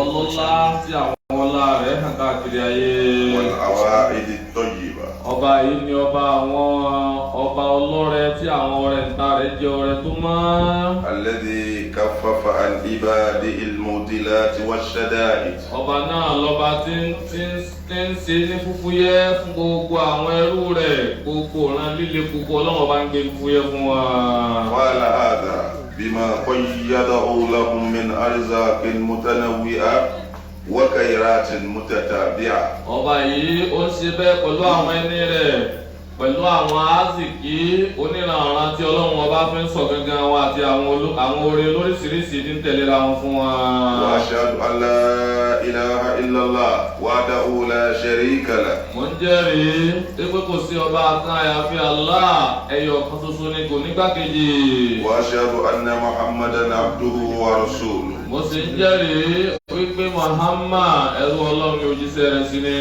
ọlọ́lá tí àwọn ọlá rẹ̀ hàn káàkiri ayé. والعوائد الطيبة. Ọba yìí ni ọba àwọn ọba ọlọ́rẹ tí àwọn ọrẹ ńta rẹ̀ jẹ́ ọrẹ tó mọ́. الذي كفف عن عباده المودلات والشدائد. Ọba náà lọ́ba tí ń ṣe ní fúfúyẹ́ fún gbogbo àwọn ẹrú rẹ̀, gbogbo ọ̀ràn líle gbogbo Ọlọ́run bá ń gbé fúfúyẹ́ fún wa. قال هذا بما قيده لهم من أرزاق متنوعة وخيرات متتابعة. Ọba yìí ó ń ṣe bẹ́ẹ̀ pẹ̀lú àwọn ẹni rẹ̀, pẹ̀lú àwọn àsìkí oníranran tí Ọlọ́run ọba fi ń sọ gangan wọn àti àwọn oore lóríṣiríṣi tí ń tẹ̀léra wọn fún wa. وأشهد أن لا إله إلا الله وحده لا شريك له. Mo ń jẹ́rìí pé kò sí ọba kan àyàfi Allah, ẹyọ kan ṣoṣo ni kò nígbàkejì. وأشهد أن محمدا عبده ورسوله. Mo sì ń jẹ́rìí wípé Muhammad ẹrú Ọlọ́run ni òjíṣẹ́ rẹ̀ sí ni.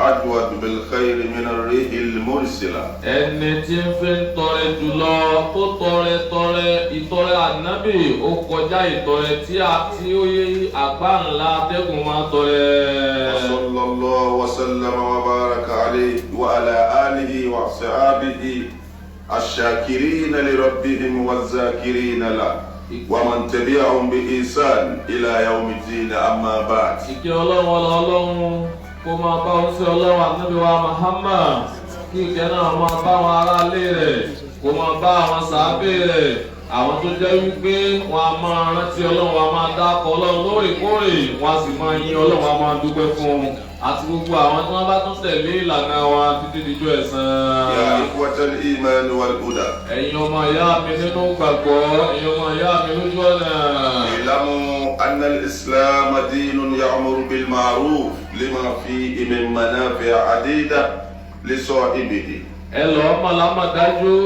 أجود بالخير من الريح المرسلة. Ẹni tí ń fi ń tọrẹ jùlọ tó tọrẹ ìtọrẹ ànábì ó kọjá ìtọrẹ tí ó yẹ àgbá ńlá atẹ́gùn máa tọrẹ. وصلى الله وسلم وبارك عليه وعلى آله وأصحابه الشاكرين لربهم والذاكرين له ومن تبعهم بإحسان إلى يوم الدين. أما بعد. Ìkẹ́ Ọlọ́run kó máa bá òun sí Ọlọ́run ànábì wa Muhammad, kí ìkẹ́ náà máa bá àwọn aráalé rẹ̀, kó máa bá àwọn sàábé rẹ̀, àwọn tó jẹ́ wípé wọn a máa rántí Ọlọ́run, wọn a máa dákọ̀ Ọlọ́run lóòrèkóòrè, wọn a sì máa yìn Ọlọ́run, wọn a máa dúpẹ́ fún un, àti gbogbo àwọn tí wọ́n bá tún tẹ̀lé ìlànà wa títí dijọ́ ẹ̀san. يا إخوة الإيمان والهدى. Ẹ̀yin ọmọ ìyá mi nínú gbàgbọ́, ẹ̀yin ọmọ ìyá mi lójú ọ̀nà. اعلموا أن الإسلام دين يأمر بالمعروف لما فيه من منافع عديدة لصاحبه. Ẹ lọ́ọ́ mọ̀lámọ̀ dájú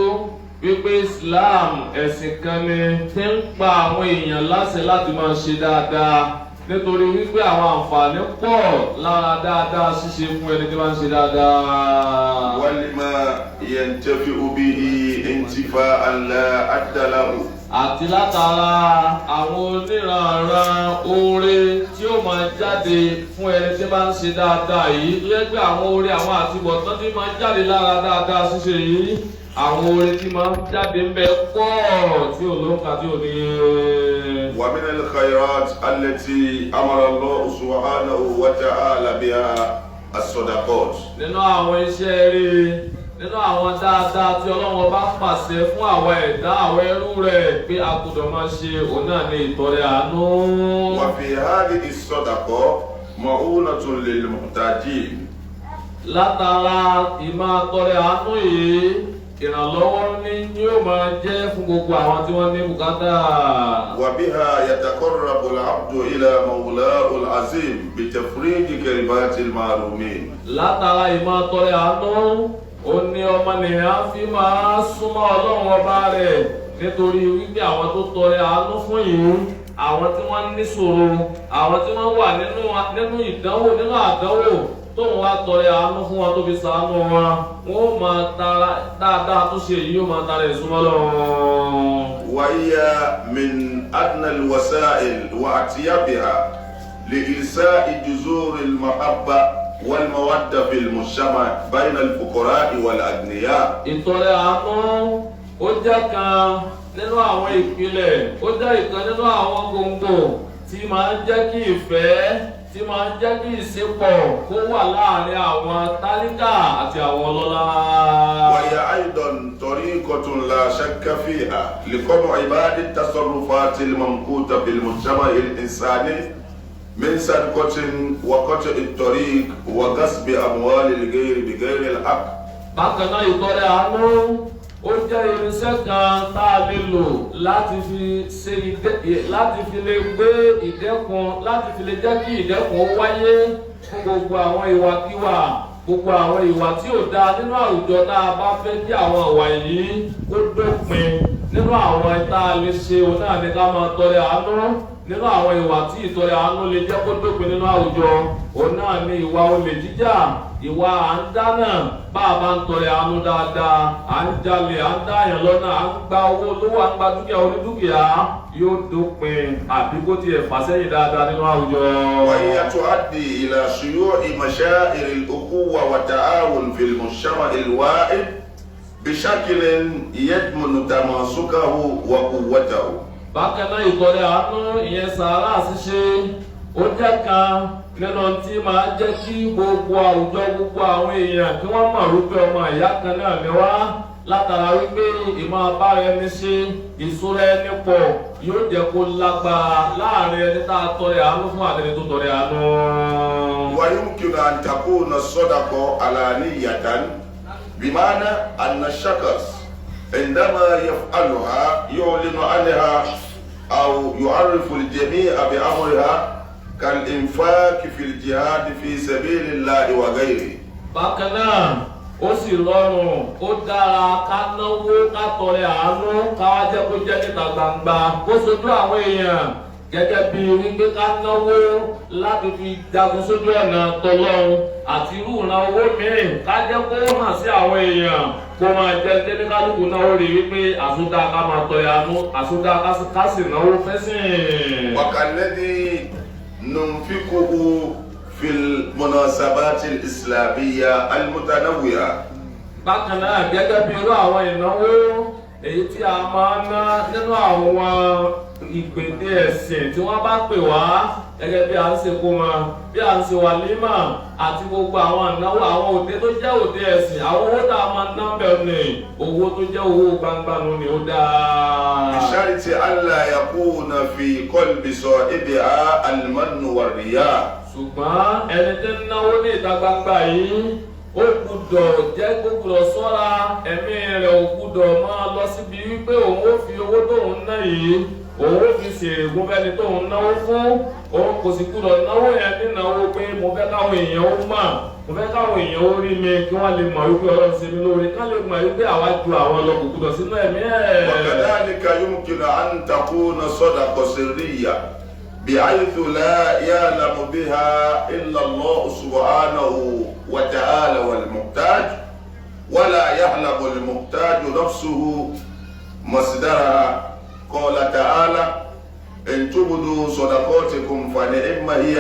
wípé Islam ẹ̀sìn kan ni tí ń pa àwọn èèyàn láṣẹ láti máa ṣe dáadáa, nítorí wípé àwọn àǹfààní pọ̀ lára dáadáa ṣíṣe fún ẹni tí wọ́n ń ṣe dáadáa. ولما ينتفع به انتفاعا لا حد له. Àti látara àwọn oníranran oore tí ó máa jáde fún ẹni tí bá ń ṣe dáadáa yìí, lẹ́gbẹ́ àwọn oore àwọn àtibọ̀tán tí máa jáde lára dáadáa ṣíṣe yìí, àwọn oore tí máa jáde ń bẹ pọ̀ tí ò lóǹkà tí ò ní. ومن الخيرات التي أمر الله سبحانه وتعالى بها الصدقات. Nínú àwọn iṣẹ́ rí, nínú àwọn dáadáa tí Ọlọ́run bá pàṣẹ fún àwọn ẹ̀dá àwọn ẹrú rẹ̀ pé a gbọ́dọ̀ máa ṣe, òun náà ní ìtọrẹ àánú. وفي هذه الصدقة مؤونة للمحتاجين. Látara ìmáa tọrẹ àánú yìí, ìrànlọ́wọ́ ní yóò máa jẹ́ fún gbogbo àwọn tí wọ́n ní bùkátà. وبها يتقرب العبد إلى مولاه العظيم بتفريج كربات المحرومين. Látara ìmáa tọrẹ àánú, ó ní ọmọnìyàn fi máa súnmọ́ Ọlọ́run ọba rẹ̀, nítorí wípé àwọn tó tọrẹ àánú fún yìí, àwọn tí wọ́n ní ṣòro, àwọn tí wọ́n wà nínú ìdánwò, nínú àdánwò, tóun wá tọrẹ àánú fún wọn tó fi ṣàánú wọn, wọn ó máa tara dáadáa tó ṣe yìí, ó máa tara ìsúnmọ́ Ọlọ́run. وهي من أدنى الوسائل وأطيبها لإرساء جذور المحبة والمودة في المجتمع بين الفقراء والأغنياء. Ìtọrẹ àánú ó jẹ́ kan nínú àwọn ìpìlẹ̀, ó jẹ́ ìkan nínú àwọn gbòǹgbò tí máa ń jẹ́ kí ìfẹ́, tí máa ń jẹ́ kí ìṣepọ̀ kó wà láàrin àwọn tálíkà àti àwọn ọlọ́lá. وهي أيضا طريقة لا شك فيها لقمع عباد التصرفات الممقوتة بالمجتمع الإنساني من سرقة وقطع الطريق وغصب أموال الغير بغير الحق. Bákan náà, ìtọrẹ àánú ó jẹ́ irinṣẹ́ kan tá a lè lò láti fi lè gbé ìdẹ́kun, láti fi lè jẹ́ kí ìdẹ́kun ó wáyé fún gbogbo àwọn ìwàkiwà, gbogbo àwọn ìwà tí ò dáa nínú àwùjọ tá a bá fẹ́ kí àwọn ìwà yìí kó dópin. Nínú àwọn ìta lè ṣe òun náà ní ká máa tọrẹ àánú. Nínú àwọn ìwà tí ìtọrẹ àánú lè jẹ́ kó dópin nínú àwùjọ, òun náà ní ìwà olè jíjà, ìwà à ń dáná. Bá a bá ń tọrẹ àánú dáadáa, à ń jalè, à ń dáyàn lọ́nà, à ń gba owó olówó, à ń gba dúkìá onídúkìá, yóò dópin àbí kó tiẹ̀ fàsẹ́yìn dáadáa nínú àwùjọ. وهي تؤدي إلى شيوع مشاعر الأخوة والتعاون في المجتمع الواحد بشكل يضمن تماسكه وقوته. bákan náà ìtọrẹ àánú ìyẹn sàárà ṣíṣe ó jẹ́ kan nínú tí máa jẹ́ kí gbogbo àwùjọ gbogbo àwọn èèyàn kí wọ́n mọ̀ wípé ọmọ ìyá kan náà ni wá látara wípé ìmọ̀ abára ẹni ṣe ìṣúra ẹni pọ̀ yóò jẹ́ kó lágbára láàrin ẹni tá a tọrẹ àánú fún àtẹni tó tọrẹ àánú. ويمكن أن تكون الصدقة علانية بمعنى أن الشخص عندما يفعلها يعلن عنها أو يعرف الجميع بأمرها كالإنفاق في الجهاد في سبيل الله وغيره. bákan náà ó sì rọrùn ó dára ká náwó ká tọrẹ àánú ká wá jẹ́ kó jẹ́ níta gbangba kó sojú àwọn èèyàn gẹ́gẹ́ bí wípé ká náwó láti fi jagun sójú ọ̀nà tọlọ́run àti irú ìran owó mìíràn ká jẹ́ kó hàn sí àwọn èèyàn kó máa jẹ́ tẹ́lẹ̀ kálukú náà ó rí wípé àsúdá ká máa tọrẹ àánú àsúdá ká sì náwó fẹ́sìn. وكالذي ننفقه في المناسبات الإسلامية المتنوعة. bákan náà gẹ́gẹ́ bí irú àwọn ìnáwó èyí tí a máa ná nínú àwọn ìpèdè ẹ̀sìn tí wọ́n bá pè wá gẹ́gẹ́ bí a ń ṣe kómọ bí a ń ṣe wàlímà àti gbogbo àwọn ìnáwó àwọn òde tó jẹ́ òde ẹ̀sìn àwọn owó tá a máa ná bẹ́ẹ̀ ni owó tó jẹ́ owó gbangba nù ni ó dáa. بشرط ألا يكون في قلب صاحبها المن والرياء. ṣùgbọ́n ẹni tí ń náwó ní ìta gbangba yìí ó gbúdọ̀ jẹ́ gbúdọ̀ sọ́ra ẹ̀mí rẹ̀ ò gbúdọ̀ máa lọ síbi wípé òun ó fi owó tóun ná yìí òun ó fi ṣèrègùn fẹ́ni tóun náwó fún òun kò sì gbúdọ̀ náwó yẹn nínáwó pé mo fẹ́ káwọn èèyàn ó mọ̀ mo fẹ́ káwọn èèyàn ó rí mi kí wọ́n lè mọ̀ wípé Ọlọ́run ṣe mí lóore ká lè mọ̀ wípé àwa ju àwọn lọ kò gbúdọ̀ sínú ẹ̀mí ẹ̀. وكذلك يمكن أن تكون صدقة سرية بحيث لا يعلم بها إلا الله سبحانه وتعالى والمحتاج ولا يعلم المحتاج نفسه مصدرها. قال تعالى إن تبدوا صدقاتكم فنعم هي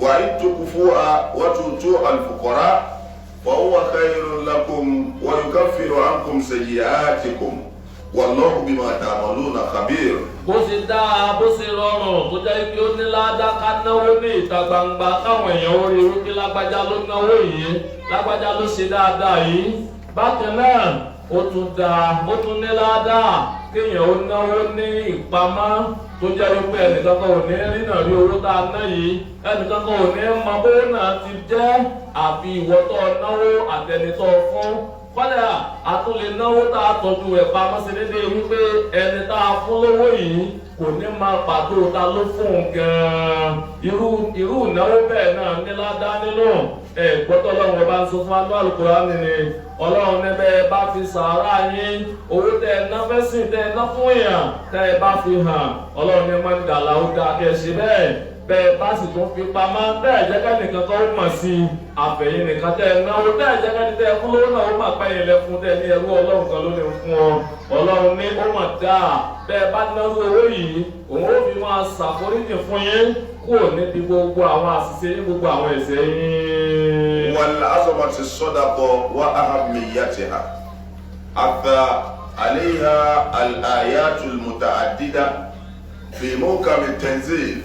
وإن تكفوها وتؤتوها الفقراء فهو خير لكم ويكفر عنكم سيئاتكم والله بما تعملون خبير. bó ṣe dáa bó ṣe rọrùn tó jẹ́ pé ó ní ládàá ká náwó ní ìta gbangba káwọn èèyàn ó rí wípé lágbájá ló náwó yìí lágbájá ló ṣe dáadáa yìí bákan náà ó tún dáa ó tún ní ládàá kéèyàn ó náwó ní ìpamọ́ tó jẹ́ wípé ẹnìkankan ò ní rí náà rí owó tá a ná yìí ẹnìkankan ò ní mọ bówó náà ti jẹ́ àfi ìwọ tó náwó àtẹnitọ́ fún kọ́dà àtúnlẹ̀ náwó tá a tọ́jú ẹ̀ pamọ́ sí déédéé wípé ẹni tá a fún lówó yìí kò ní máa pàtó ta ló fún un gan-an irú ìnáwó bẹ́ẹ̀ náà ní ládá nínú gbọ́dọ̀ Ọlọ́run ọba ń sọ fún anú Al-Qur'ani ni Ọlọ́run níbẹ̀ bá fi sàárà yín owó tẹ ẹ ná fẹ́sìn tẹ ẹ ná fún èèyàn tẹ ẹ bá fi hàn Ọlọ́run ní máa ń dà láwùjọ kẹsì bẹ́ẹ̀ bá sì tún fi pamọ́ bẹ́ẹ̀ jẹ́ kẹ́nìkan kan ó mọ̀ sí i àfẹ̀yìn nìkan tẹ́ ẹ náwó bẹ́ẹ̀ jẹ́ kẹ́ni tẹ́ ẹ fún lówó náà ó mà pẹ́yìn lẹ́kún tẹ́ ní ẹrú Ọlọ́run kan ló lè fún ọ Ọlọ́run ní ó mà dáa bẹ́ẹ̀ bá náwó owó yìí òun ó fi máa ṣàforíjì fún yín kúrò níbi gbogbo àwọn àṣìṣe yín gbogbo àwọn ẹ̀ṣẹ̀ yín. والعظمة الصدقة وأهميتها أتى عليها الآيات المتعددة في موكب التنزيل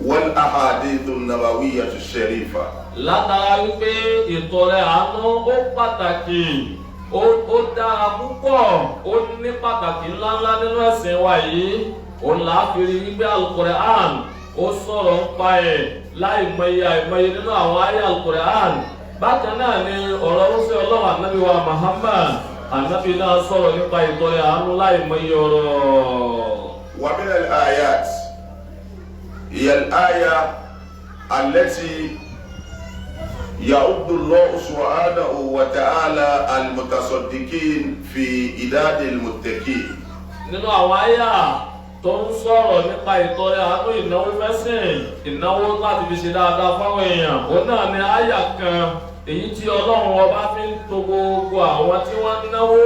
والأحاديث النبوية الشريفة. látara wípé ìtọrẹ àánú ó pàtàkì ó dára púpọ̀ ó ní pàtàkì ńláńlá nínú ẹ̀sìn wa yìí òun là á fi rí wípé Al-Qur'an ó sọ̀rọ̀ ń pa ẹ̀ láìmọye àìmọye nínú àwọn ayé Al-Qur'an bákan náà ni ọ̀rọ̀ rúṣẹ́ Ọlọ́run ànábì wa Muhammad ànábì náà sọ̀rọ̀ nípa ìtọrẹ àánú láìmọye ọ̀rọ̀. ومن الآيات هي الآية التي يعد الله سبحانه وتعالى المتصدقين في إداد المتقين. nínú àwọn àyà tó ń sọ̀rọ̀ nípa ìtọrẹ àánú ìnáwó fẹ́sìn ìnáwó láti fi ṣe dáadáa fáwọn èèyàn òun náà ni àyà kan èyí tí Ọlọ́run ọba fi ń tò gbogbo àwọn tí wọ́n ń náwó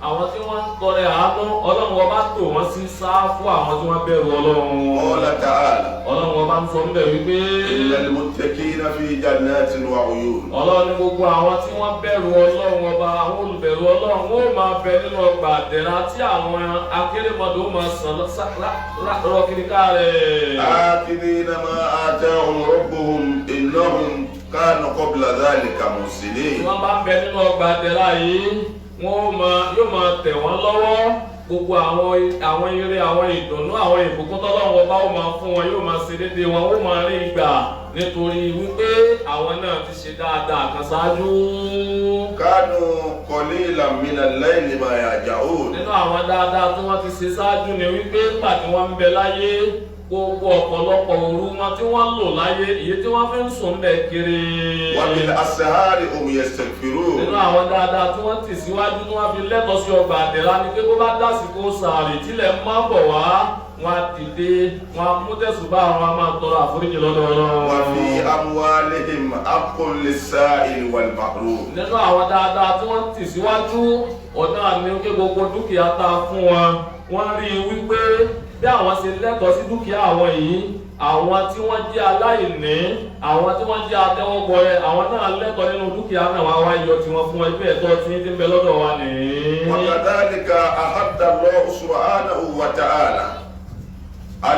àwọn tí wọ́n ń tọrẹ àánú ọlọ́run ọba tò wọ́n sí sáfù àwọn tí wọ́n bẹ̀rù ọlọ́run. Qala ta'ala. ọlọ́run ọba ń sọ ń bẹ̀ wípé. Innal muttaqina fi jannatin wa uyun. ọlọ́run ní gbogbo àwọn tí wọ́n bẹ̀rù ọlọ́run ọba àwọn olùbẹ̀rù ọlọ́run ó máa bẹ nínú ọgbà àdẹ̀rà tí àwọn akérèmọdò máa sàn rọ́kìríkà rẹ̀. Akhidhina ma atahum rabbuhum innahum kanu qabla dhalika muhsinin. tí wọ́n bá ń bẹ nínú ọgbà àdẹ̀rà yìí yóò máa tẹ̀ wọ́n lọ́wọ́ gbogbo àwọn ire àwọn ìdùnnú àwọn ìbùkún tọ́lọ́run ọba ó máa fún wọn yóò máa ṣe déédéé wọn ó máa rí ìgbà nítorí wípé àwọn náà ti ṣe dáadáa kan ṣáájú. Kanu qalilan minal layli ma yahja'un. nínú àwọn dáadáa tí wọ́n ti ṣe ṣáájú ni wípé nígbà tí wọ́n ń bẹ láyé gbogbo ọ̀pọ̀lọpọ̀ òru wọn tí wọ́n lò láyé èyí tí wọ́n fi ń sùn bẹ́ẹ̀ kiri. Wa bil ashari hum yastaghfirun. nínú àwọn dáadáa tí wọ́n tì síwájú tí wọ́n fi lẹ́tọ̀ọ́ sí ọgbà àdẹ̀rà ni pé bó bá dásìkò sàárì tílẹ̀ máa bọ̀ wá wọn á dìde wọn á mú tẹ̀sùbá wọn á máa tọrọ àforíjì lọ́dọ̀ Ọlọ́run. Wa fi amwalihim haqqun lis-sa'ili wal mahrum. nínú àwọn dáadáa tí wọ́n tì síwájú ọ̀nà àmì pé gbogbo dúkìá tá a fún wọn wọ́n rí i wípé bí àwọn ṣe lẹ́tọ̀ọ́ sí dúkìá àwọn yìí àwọn tí wọ́n jẹ́ aláìní àwọn tí wọ́n jẹ́ atẹ́wọ́gbọrẹ àwọn náà lẹ́tọ̀ọ́ nínú dúkìá náà wá wá yọ tiwọn fún ẹgbẹ́ ẹ̀tọ́ tí ń bẹ lọ́dọ̀ wa nìyí. Wa kadhalika ahadda Allahu subhanahu wa ta'ala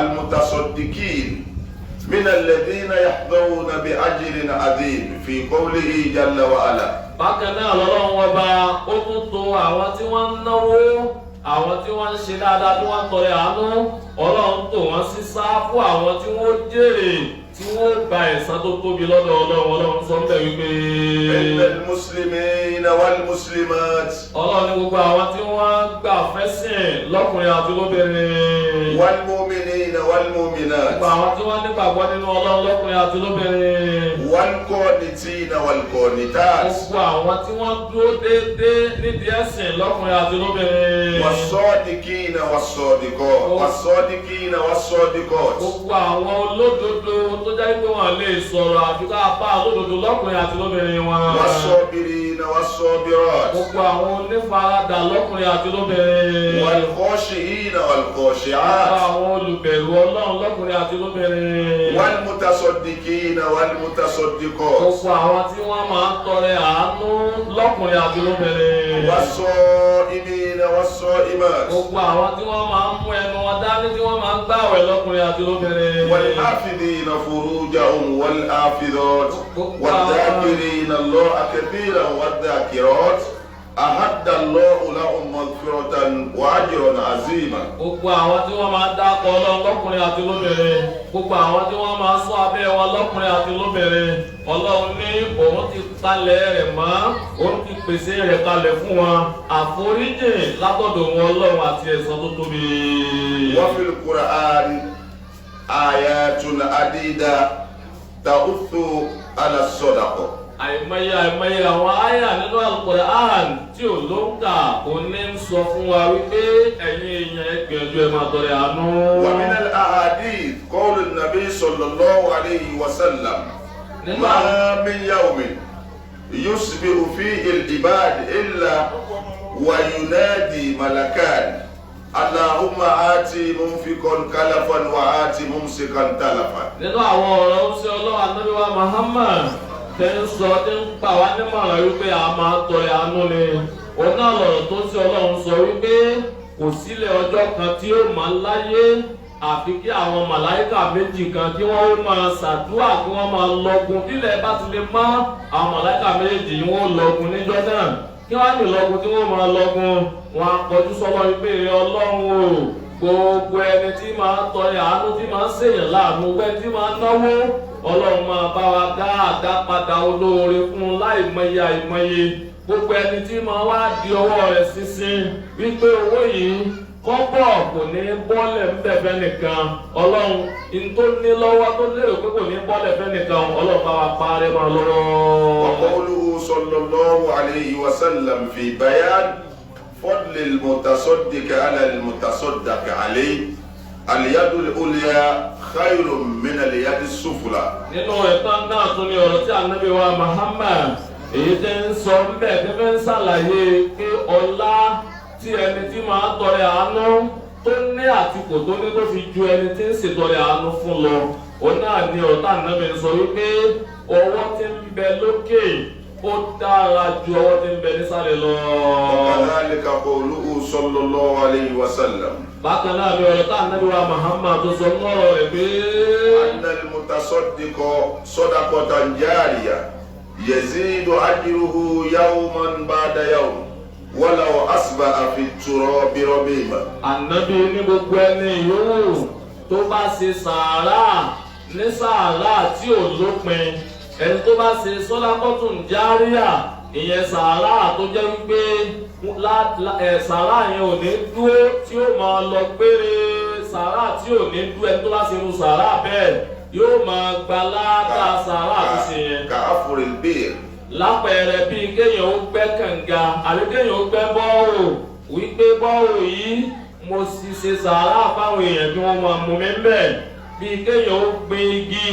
al-mutasaddiqin min alladhina yahdhuruna bi ajrin adhim fi qawlihi jalla wa ala. bákan náà lọ́lọ́run ọba ó tún tò àwọn tí wọ́n ń náwó àwọn tí wọ́n ń ṣe dáadáa tí wọ́n ń tọrẹ àánú ọlọ́run tò wọ́n sí sáfù àwọn tí wọ́n jèrè tí wọ́n gba ẹ̀san tó tóbi lọ́dọ̀ ọlọ́run sọ ń bẹ̀ wípé. innal muslimina wal muslimat. ọlọ́run ní gbogbo àwọn tí wọ́n gbà fẹ́sìn lọ́kùnrin àti lóbìnrin. wal mu'minina wal mu'minat. gbogbo àwọn tí wọ́n nígbàgbọ́ nínú ọlọ́run lọ́kùnrin àti lóbìnrin. wal qanitina wal qanitat. gbogbo àwọn tí wọ́n dúró déédéé nídìí ẹ̀sìn lọ́kùnrin àti lóbìnrin. was-sadiqina was-sadiqat. was-sadiqina was-sadiqat. gbogbo àwọn olódodo tó jẹ́ pé wọ́n lè sọ̀rọ̀ àfi ká bá olódodo lọ́kùnrin àti lóbìnrin wọn. was-sabirina was-sabirat. gbogbo àwọn onífaradà lọ́kùnrin àti lóbìnrin. wal-khashi'ina wal-khashi'at. gbogbo àwọn olùbẹ̀rù ọlọ́run lọ́kùnrin àti lóbìnrin. wal-mutasaddiqina wal-mutasaddiqat. gbogbo àwọn tí wọ́n máa ń tọrẹ àánú lọ́kùnrin àti lóbìnrin. was-sa'imina was-sa'imat. gbogbo àwọn tí wọ́n máa ń mú ẹnu wọn dání tí wọ́n máa ń gbààwẹ̀ lọ́kùnrin àti lóbìnrin. wal-hafidhina furujahum wal-hafidhat. wal-dhakirina Allaha kathiran wad-dhakirat. ahadda Allahu lahum maghfiratan wa ajran 'azima. gbogbo àwọn tí wọ́n máa ń dákọ̀ ọlọ́run lọ́kùnrin àti lóbìnrin. gbogbo àwọn tí wọ́n máa ń ṣọ́ abẹ́ wọn lọ́kùnrin àti lóbìnrin. ọlọ́run ní òun ti palẹ̀ rẹ̀ mọ́ òun ti pèsè rẹ̀ kalẹ̀ fún wọn àforíjì látọ̀dọ̀ wọn ọlọ́run àti ẹ̀san tó tóbi. wa fil Qur'ani ayatun adida ta'uthu ala sadaqa. àìmọye àwọn àyà nínú Al-Qur'an tí ò ló ń kà ó ní ń sọ fún wa wípé ẹ̀yin èèyàn ẹgbẹ̀rún ẹ máa tọrẹ àánú. wa min al-ahadith qawlu an-nabi sallallahu alayhi wa sallam ma min yawmin yusbihu fihi al-ibad illa wa yunadi malakan Allahumma ati munfiqan kalafan wa ati mumsikan talafan. nínú àwọn ọ̀rọ̀ ń ṣe ọlọ́wọ́ Ànábì wa Muhammad tẹ́ ń sọ tí ń pa wá nímọ̀ràn wípé a máa tọrẹ àánú ni òun náà lọ̀rọ̀ tó ń ṣe ọlọ́run sọ wípé kò sílẹ̀ ọjọ́ kan tí ó máa láyé àfi kí àwọn màláíkà méjì kan kí wọ́n ó máa ṣàdúrà kí wọ́n máa lọ́gun nílẹ̀ bá ti lè mọ́ àwọn màláíkà méjì yìí wọ́n lọ́gun níjọ́ náà kí wọ́n á lè lọ́gun tí wọ́n máa lọ́gun wọn á kọjú sọ́lọ́ wípé ọlọ́run o gbogbo ẹni tí máa ń tọrẹ àánú tí máa ń ṣèyàn láàánú gbẹ́ni tí máa ń náwó ọlọ́run máa bá wa dá àdápadà olóore fún láìmọye àìmọye gbogbo ẹni tí máa wá di ọwọ́ rẹ̀ sísìn wípé owó yìí kọ́bọ̀ kò ní bọ́lẹ̀ ń bẹ̀bẹ̀ nìkan ọlọ́run in tó ní lọ́wọ́ tó lérò pé kò ní bọ́lẹ̀ fẹ́ nìkan ọlọ́run bá wa parẹ́ máa lọ́rọ́. wa qawluhu sallallahu alayhi wa sallam fi bayan فضل المتصدق على المتصدق عليه اليد العليا خير من اليد السفلى. nínú ìtàn náà tún ní ọ̀rọ̀ tí Ànábì wa Muhammad èyí tẹ́ ń sọ bẹ́ẹ̀ tí fẹ́ ń ṣàlàyé pé ọlá tí ẹni tí máa tọrẹ àánú tó ní àtìkò tó ní tó fi ju ẹni tí ń ṣètọrẹ àánú fún lọ. Òun náà ni ọ̀rọ̀ tá Ànábì sọ wípé ọwọ́ tí ń bẹ lókè ó dára ju ọwọ́ tí ń bẹ nísàlẹ̀ lọ. Wakadhalika qawluhu sallallahu alayhi wa sallam. Bákan náà ni ọ̀rọ̀ tá Ànábì wa Muhammad tó sọ lọ́rọ̀ rẹ̀ pé annal mutasaddiqa sadaqatan jariyah yazidu ajruhu yawman ba'da yawm walaw asbaha fi turabi rabima. Ànábì ní gbogbo ẹni yòówù tó bá ṣe sàárà ní sàárà tí ò lópin, ẹni tó bá ṣe sọ́dákọ́tùn járíà, ìyẹn sàárà tó jẹ́ wípé sàárà yẹn ò ní dúró tí ó máa lọ gbére, sàárà tí ò ní dúró, ẹni tó bá ṣe irú sàárà bẹ́ẹ̀ yóò máa gba ládàá sàárà tó ṣe yẹn. ka'afril bir. Lápẹẹrẹ bíi kéèyàn ó gbẹ́ kànga àbí kéèyàn ó gbẹ́ bọ́ọ̀rù, wípé bọ́ọ̀rù yìí mo sì ṣe sàárà fáwọn èèyàn kí wọ́n máa mú mi bẹ́ẹ̀. Bíi kéèyàn ó gbin igi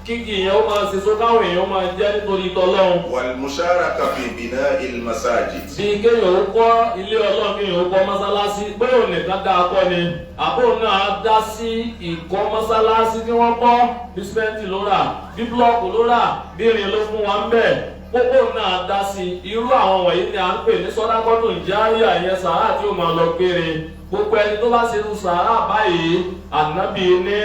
kíkì yẹn ó máa ṣe so káwọn èèyàn máa jẹ́ nítorí tọ́lọ́run. wal musharaka fi bina'il masajid. Bíi kéèyàn ó kọ́ ilé Ọlọ́run, kéèyàn ó kọ́ mọ́sálásí, pé òun nìkan dáa kọ́ ni àbó náà dá sí ìkọ́ mọ́sálásí tí wọ́n kọ́ bí sìmẹ́ǹtì ló rà, bí búlọ́ọ̀kù ló rà, bí irin ló fún wa ń bẹ̀. Kókó náà dá sí irú àwọn wọ̀nyí ni à ń pè ní sọ́dákọ́tùn járíà, yẹn sàárà tí ó máa lọ gbére. Gbogbo ẹni tó bá ṣe irú sàárà báyìí, Ànábì ní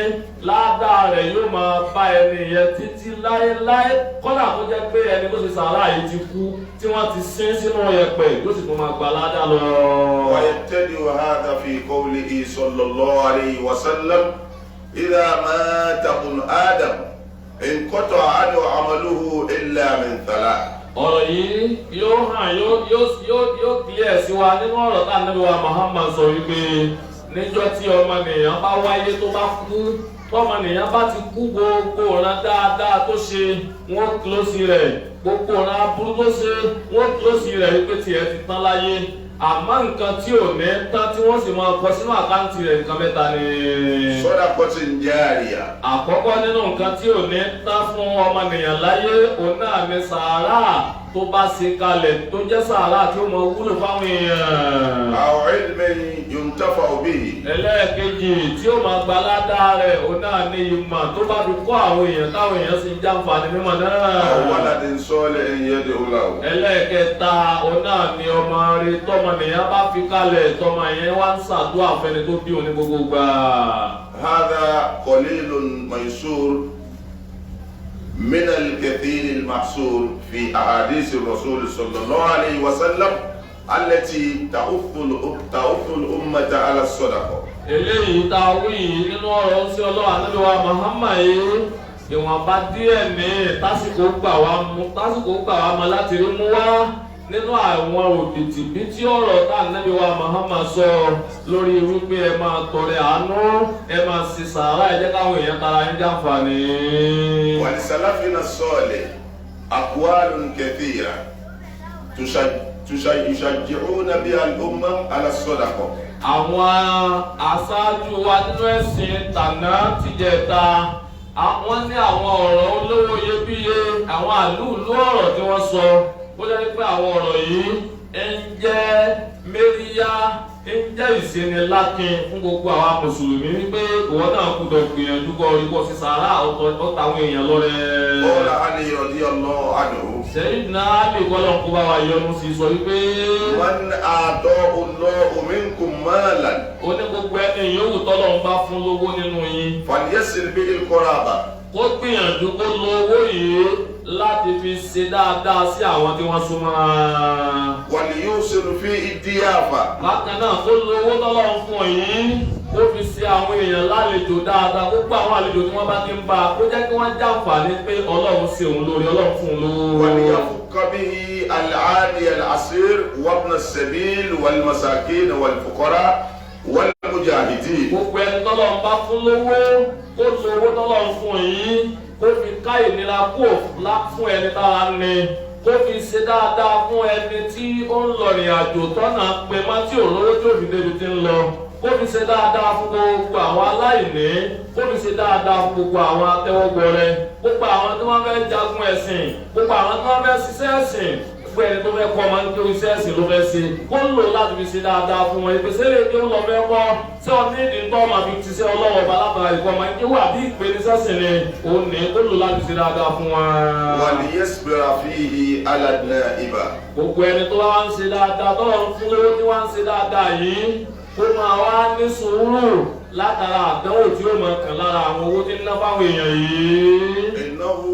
ládàá rẹ̀ yóò máa bá ẹni yẹn títí láéláé. Kọ́dà tó jẹ́ pé ẹni tó ṣe sàárà yìí ti kú tí wọ́n ti sin sínú yẹ̀pẹ̀ yóò sì tún máa gba ládàá lọ. wa yabtadi hadha fi qawlihi sallallahu alayhi wa sallam idha mata ibnu adam inqata'a anhu 'amaluhu illa min thalath. Ọ̀rọ̀ yìí yóò hàn yóò kílẹ̀ sí wa nínú ọ̀rọ̀ tá Ànábì wa Muhammad sọ wípé níjọ́ tí ọmọnìyàn bá wáyé tó bá kú, tọ́mọnìyàn bá ti kú, gbogbo ọ̀ràn dáadáa tó ṣe wọ́n kílósì rẹ̀, gbogbo ọ̀ràn aburú tó ṣe wọ́n kílósì rẹ̀ wípé tiẹ̀ ti tán láyé. Àmọ́ nǹkan tí ò ní tán tí wọ́n sì máa kọ sínú àkáǹtì rẹ̀ nǹkan mẹ́ta ni. Sadaqatun jariyah. Àkọ́kọ́ nínú nǹkan tí ò ní tán fún ọmọnìyàn láyé òun náà ni sàárà tó bá ṣe kalẹ̀ tó jẹ́ sàárà tí ó máa wúlò fáwọn èèyàn. aw ilmin yuntafa'u bihi. Ẹlẹ́ẹ̀kejì tí ó máa gba ládàá rẹ̀ òun náà ni ìmọ̀ tó bá fi kọ́ àwọn èèyàn táwọn èèyàn sì ń jàǹfààní mímọ̀ náà. aw waladin salihin yad'u lahu. Ẹlẹ́ẹ̀kẹta òun náà ni ọmọ rẹ̀ tọmọnìyàn bá fi kalẹ̀ tọmọ yẹn wá ń ṣàdúrà fẹ́ni tó bí òun ní gbogbo gbà. hadha qalilun maysur من الكثير المحصور في أحاديث الرسول صلى الله عليه وسلم التي تؤث الأمة على الصدقة. Eléyìí tá a wí nínú ọ̀rọ̀ sí Ọlọ́run Ànábì wa Muhammad yìí, ìwọ̀nba díẹ̀ ní tásìkò gbà wá mọ́ láti rí mú wá nínú àwọn òbítíbitì ọ̀rọ̀ tá Ànábì wa Muhammad sọ lórí wípé ẹ máa tọrẹ àánú, ẹ máa ṣe sàárà, ẹ jẹ́ káwọn èèyàn tara yín jàǹfààní. ولسلفنا الصالح أقوال كثيرة يشجعون بها الأمة على الصدقة. Àwọn aṣáájú wa nínú ẹ̀sìn tàná tìjẹta, wọ́n ní àwọn ọ̀rọ̀ olówó iyebíye, àwọn àlùlù ọ̀rọ̀ tí wọ́n sọ. Ó jẹ́ pé àwọn ọ̀rọ̀ yìí ń jẹ́ méríyá, ń jẹ́ ìsinilákin fún gbogbo àwa mùsùlùmí wípé ìwọ náà gbọ́dọ̀ gbìyànjú kọ ikọ̀ sí sàárà ọ̀tàwọn èèyàn lọ́rẹ́. قال علي رضي الله عنه. Sayyidina Ali kọ́lọ̀ kó bá wa yọ́nú sí sọ wípé من أعطاه الله منكم مالا. ó ní gbogbo ẹni yòówù tọ́lọ́run bá fún lówó nínú yín, فليصل به القرابة. kó gbìyànjú kó lo owó yìí láti fi ṣe dáadáa sí àwọn tí wọ́n súnmọ́. وليوصل فيه الضيافة. Bákan náà kó lo owó tọ́lọ́run fún yìí kó fi ṣe àwọn èèyàn lálejò dáadáa, kó gbọ́ àwọn àlejò tí wọ́n bá ti ń bá a, kó jẹ́ kí wọ́n jàǹfààní pé Ọlọ́run ṣe òun lórí, Ọlọ́run fún un lówó. وليفك به العالي العسير وابن السبيل والمساكين والفقراء والمجاهدين. Gbogbo ẹni tọ́lọ́run bá fún lówó kó lo owó tọ́lọ́run fún yìí kó fi ká ìnira kó fún ẹni tára ní, kó fi ṣe dáadáa fún ẹni tí ó ń lọ ìrìn àjò tọ́nà pé má tí ò lówó tí ò fi débi tí ń lọ, kó fi ṣe dáadáa fún gbogbo àwọn aláìní, kó fi ṣe dáadáa fún gbogbo àwọn atẹ́wọ́gbọrẹ, gbogbo àwọn tí wọ́n fẹ́ jagun ẹ̀sìn, gbogbo àwọn tí wọ́n fẹ́ ṣiṣẹ́ ẹ̀sìn gbogbo ẹni tó fẹ́ kọ́ ọmọ ní iṣẹ́ ẹ̀sìn ló fẹ́ ṣe kó lò láti fi ṣe dáadáa fún wọn ìpèsè lè dé lọ fẹ́ kọ́ tí ọ ní ìdí tó ọmọ fi ti ṣe ọlọ́wọ́ ọba látara ìkọ́ ọmọ ní wà bí ìpè ní sẹ́sìn ni òun ní kó lò láti ṣe dáadáa fún wọn. wà ní yẹ́sùpẹ̀rẹ̀ àfihì aládùn ìbà. gbogbo ẹni tó wá ń ṣe dáadáa tọ́lọ̀ ń fún lówó tí wá ń ṣe dáadáa yìí kó máa wá ní sùúrù látara àdánwò tí ó máa kàn lára àwọn owó tí ń ná fáwọn èèyàn yìí. ìnáwó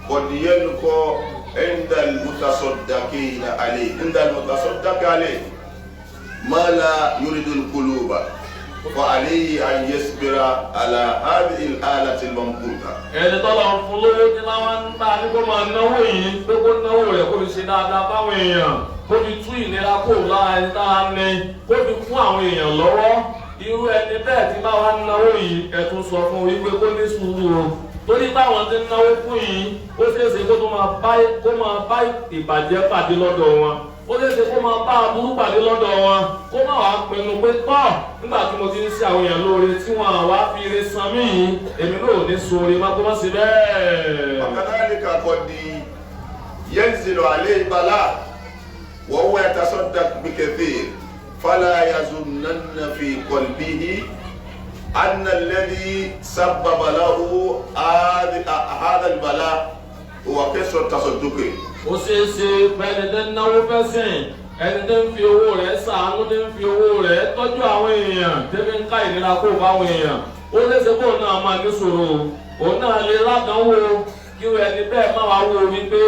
kọ̀díyẹ́nukọ ẹ̀ńdàlmùtàsọ̀dàkẹ́ àlẹ́ mọ́lá yorùdùn kúlùbà fa'alayhi an yasbira ala hadhihi al-alati al-mamquta. ẹni tọ́lọ̀ ń fún lówó tí láwọn ń bá ní kó máa náwó yìí pé kó náwó rẹ̀ kó fi ṣe dáadáa fáwọn èèyàn kó fi tú ìnira kó lára ẹni tá a ní kó fi fún àwọn èèyàn lọ́wọ́ irú ẹni bẹ́ẹ̀ tí bá wá náwó yìí ẹ̀tún sọ fún wípé kó ní sùúrù o torí báwọn ti náwó fún yìí ó ṣeéṣe kó máa bá ìbàjẹ́ pàdé lọ́dọ̀ wọn ó ṣeéṣe kó máa bá aburú pàdé lọ́dọ̀ wọn kó má wàá pinnu pé tọ́ nígbà tí mo ti ń ṣe àwọn èèyàn lóore tí wọn àwa fi ire san mí yìí èmi náà ò ní sóore má kó má ṣe bẹ́ẹ̀. wakadhalika qad yanzilu alayhi bala wa huwa yatasaddaq bikathir fala yazunnanna fi qalbihi anna alladhi sabbaba lahu hadha al-bala huwa kasra tasadduqi. ó ṣeé ṣe pẹ́ẹ́ni tẹ́ ń náwó fẹ́ sìn ẹni tẹ́ ń fi owó rẹ̀ ṣàánú tẹ́ ń fi owó rẹ̀ tọ́jú àwọn èèyàn tẹ́bí ń ká ìnira kó fáwọn èèyàn ó léṣe kó náà máa ní ṣòro òun náà lè ládánwò kí ẹni bẹ́ẹ̀ má wá wo wípé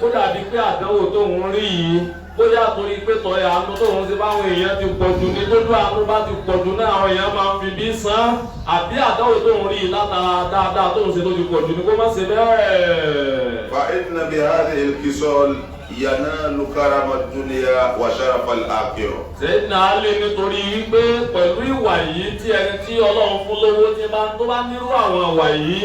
ó dàbí pé àdánwò tóun rí yìí bóyá torí pé tọ̀rẹ́ àánú tóun ṣe báwọn èèyàn ti pọ̀jù ní tójú àánú bá ti pọ̀jù náà àwọn èèyàn máa ń fi bí san àbí àdánwò tóun rí látara dáadáa tóun ṣe tó ti pọ̀jù ní kó má ṣe bẹ́ẹ̀. fa inna bi hadhihi al-kisal yanalu karama dunya wa sharafa al-akhirah. Sayyidina Ali nítorí wípé pẹ̀lú ìwà yìí tí ẹni tí Ọlọ́run fún lówó tó bá nírú àwọn ìwà yìí